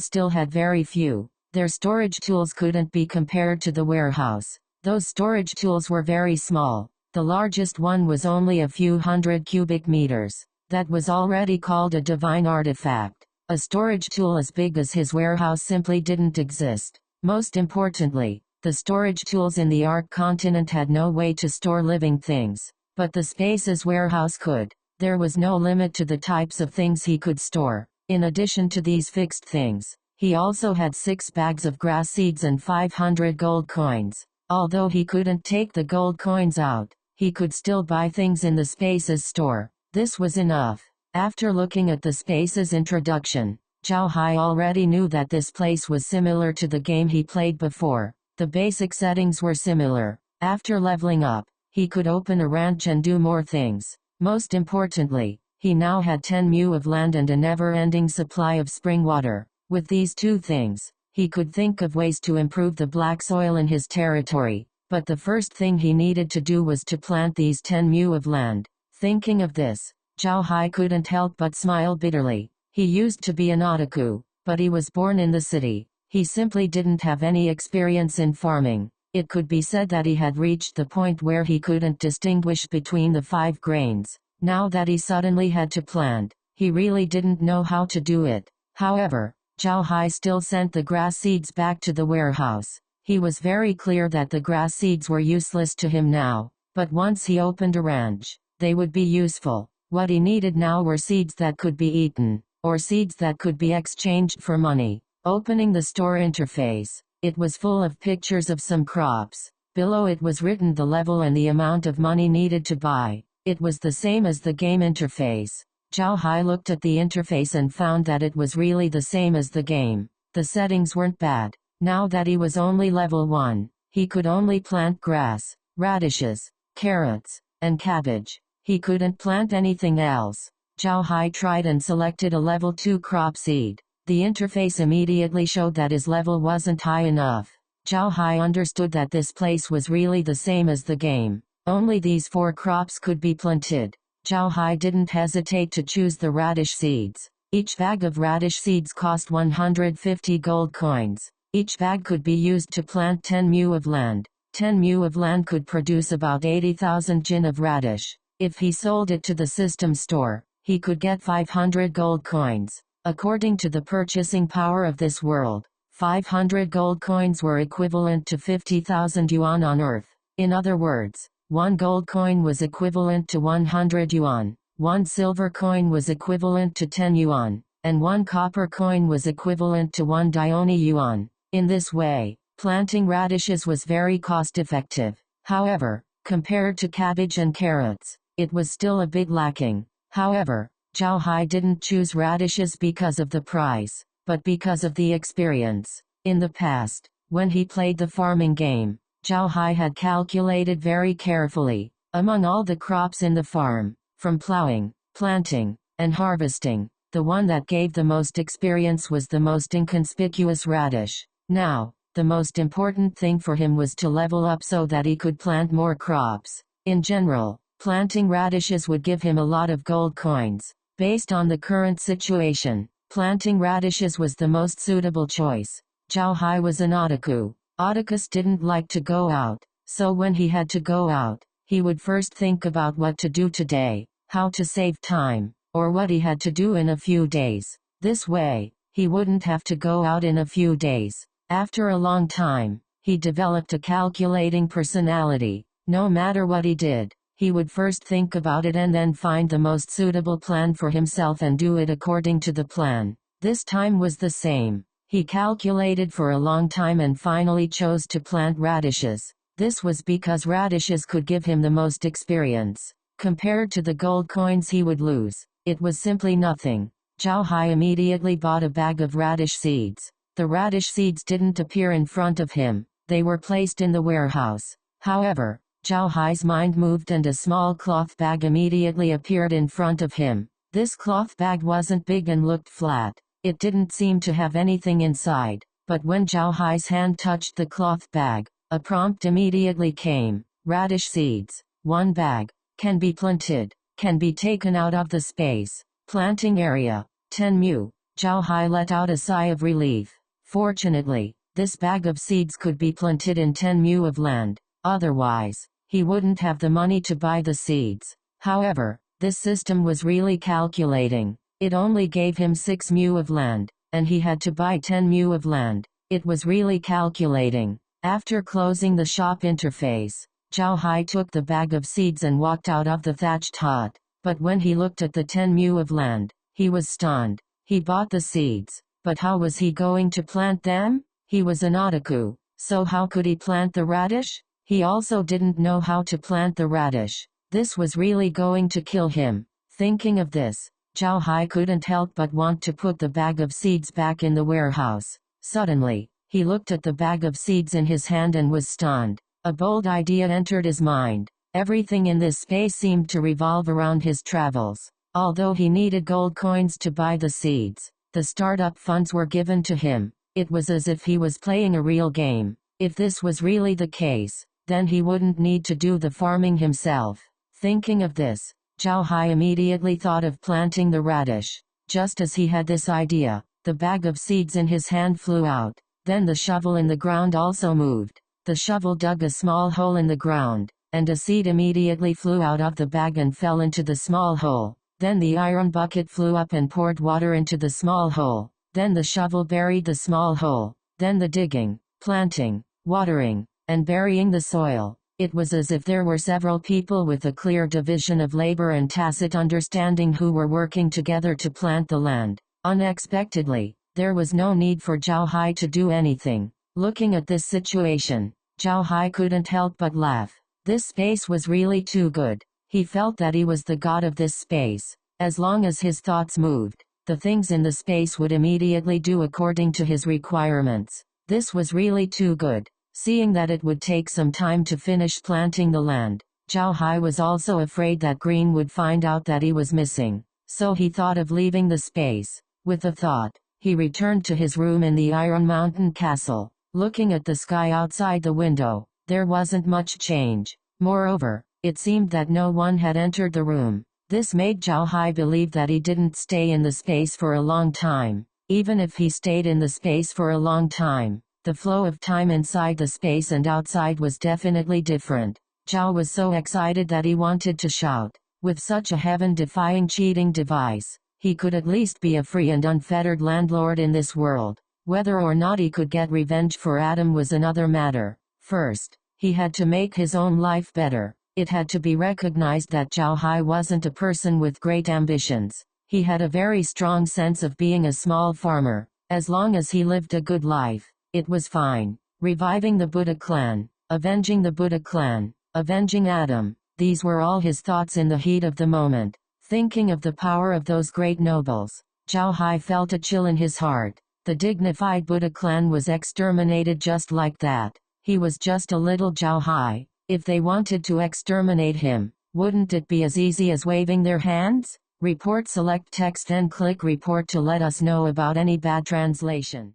still had very few. Their storage tools couldn't be compared to the warehouse. Those storage tools were very small. The largest one was only a few hundred cubic meters. That was already called a divine artifact. A storage tool as big as his warehouse simply didn't exist. Most importantly, the storage tools in the Ark continent had no way to store living things. But the Space's warehouse could. There was no limit to the types of things he could store. In addition to these fixed things, he also had 6 bags of grass seeds and 500 gold coins. Although he couldn't take the gold coins out, he could still buy things in the Space's store. This was enough. After looking at the Space's introduction, Zhao Hai already knew that this place was similar to the game he played before. The basic settings were similar. After leveling up, he could open a ranch and do more things. Most importantly, He now had 10 mu of land and a never-ending supply of spring water. With these two things, he could think of ways to improve the black soil in his territory, but the first thing he needed to do was to plant these 10 mu of land. Thinking of this, Zhao Hai couldn't help but smile bitterly. He used to be an otaku, but he was born in the city. He simply didn't have any experience in farming. It could be said that he had reached the point where he couldn't distinguish between the 5 grains. Now that he suddenly had to plant, he really didn't know how to do it. However, Zhao Hai still sent the grass seeds back to the warehouse. He was very clear that the grass seeds were useless to him now, but once he opened a ranch, they would be useful. What he needed now were seeds that could be eaten, or seeds that could be exchanged for money. Opening the store interface, it was full of pictures of some crops. Below it was written the level and the amount of money needed to buy. It was the same as the game interface. Zhao Hai looked at the interface and found that it was really the same as the game. The settings weren't bad. Now that he was only level 1, he could only plant grass, radishes, carrots, and cabbage. He couldn't plant anything else. Zhao Hai tried and selected a level 2 crop seed. The interface immediately showed that his level wasn't high enough. Zhao Hai understood that this place was really the same as the game. Only these 4 crops could be planted. Zhao Hai didn't hesitate to choose the radish seeds. Each bag of radish seeds cost 150 gold coins. Each bag could be used to plant 10 mu of land. 10 mu of land could produce about 80,000 jin of radish. If he sold it to the system store, he could get 500 gold coins. According to the purchasing power of this world, 500 gold coins were equivalent to 50,000 yuan on Earth. In other words, 1 gold coin was equivalent to 100 yuan, 1 silver coin was equivalent to 10 yuan, and 1 copper coin was equivalent to 1 Dione yuan. In this way, planting radishes was very cost-effective. However, compared to cabbage and carrots, it was still a bit lacking. However, Zhao Hai didn't choose radishes because of the price, but because of the experience. In the past, when he played the farming game, Zhao Hai had calculated very carefully, among all the crops in the farm, from plowing, planting, and harvesting, the one that gave the most experience was the most inconspicuous radish. Now, the most important thing for him was to level up so that he could plant more crops. In general, planting radishes would give him a lot of gold coins. Based on the current situation, planting radishes was the most suitable choice. Zhao Hai was an otaku. Otakus didn't like to go out, so when he had to go out, he would first think about what to do today, how to save time, or what he had to do in a few days. This way, he wouldn't have to go out in a few days. After a long time, he developed a calculating personality. No matter what he did, he would first think about it and then find the most suitable plan for himself and do it according to the plan. This time was the same. He calculated for a long time and finally chose to plant radishes. This was because radishes could give him the most experience. Compared to the gold coins he would lose, it was simply nothing. Zhao Hai immediately bought a bag of radish seeds. The radish seeds didn't appear in front of him. They were placed in the warehouse. However, Zhao Hai's mind moved and a small cloth bag immediately appeared in front of him. This cloth bag wasn't big and looked flat. It didn't seem to have anything inside, but when Zhao Hai's hand touched the cloth bag, a prompt immediately came. Radish seeds. 1 bag. Can be planted. Can be taken out of the space. Planting area. 10 mu. Zhao Hai let out a sigh of relief. Fortunately, this bag of seeds could be planted in 10 mu of land. Otherwise, he wouldn't have the money to buy the seeds. However, this system was really calculating. It only gave him 6 mu of land, and he had to buy 10 mu of land. It was really calculating. After closing the shop interface, Zhao Hai took the bag of seeds and walked out of the thatched hut. But when he looked at the 10 mu of land, he was stunned. He bought the seeds, but how was he going to plant them? He was an otaku, so how could he plant the radish? He also didn't know how to plant the radish. This was really going to kill him. Thinking of this, Zhao Hai couldn't help but want to put the bag of seeds back in the warehouse. Suddenly, he looked at the bag of seeds in his hand and was stunned. A bold idea entered his mind. Everything in this space seemed to revolve around his travels. Although he needed gold coins to buy the seeds, the startup funds were given to him. It was as if he was playing a real game. If this was really the case, then he wouldn't need to do the farming himself. Thinking of this, Zhao Hai immediately thought of planting the radish. Just as he had this idea, the bag of seeds in his hand flew out. Then the shovel in the ground also moved. The shovel dug a small hole in the ground, and a seed immediately flew out of the bag and fell into the small hole. Then the iron bucket flew up and poured water into the small hole. Then the shovel buried the small hole. Then the digging, planting, watering, and burying the soil. It was as if there were several people with a clear division of labor and tacit understanding who were working together to plant the land. Unexpectedly, there was no need for Zhao Hai to do anything. Looking at this situation, Zhao Hai couldn't help but laugh. This space was really too good. He felt that he was the god of this space. As long as his thoughts moved, the things in the space would immediately do according to his requirements. This was really too good. Seeing that it would take some time to finish planting the land, Zhao Hai was also afraid that Green would find out that he was missing. So he thought of leaving the space. With the thought, he returned to his room in the Iron Mountain Castle. Looking at the sky outside the window, there wasn't much change. Moreover, it seemed that no one had entered the room. This made Zhao Hai believe that he didn't stay in the space for a long time. Even if he stayed in the space for a long time, the flow of time inside the space and outside was definitely different. Zhao was so excited that he wanted to shout. With such a heaven-defying cheating device, he could at least be a free and unfettered landlord in this world. Whether or not he could get revenge for Adam was another matter. First, he had to make his own life better. It had to be recognized that Zhao Hai wasn't a person with great ambitions. He had a very strong sense of being a small farmer. As long as he lived a good life, it was fine. Reviving the Buddha clan, avenging the Buddha clan, avenging Adam. These were all his thoughts in the heat of the moment. Thinking of the power of those great nobles, Zhao Hai felt a chill in his heart. The dignified Buddha clan was exterminated just like that. He was just a little Zhao Hai. If they wanted to exterminate him, wouldn't it be as easy as waving their hands? Report, select text and click report to let us know about any bad translation.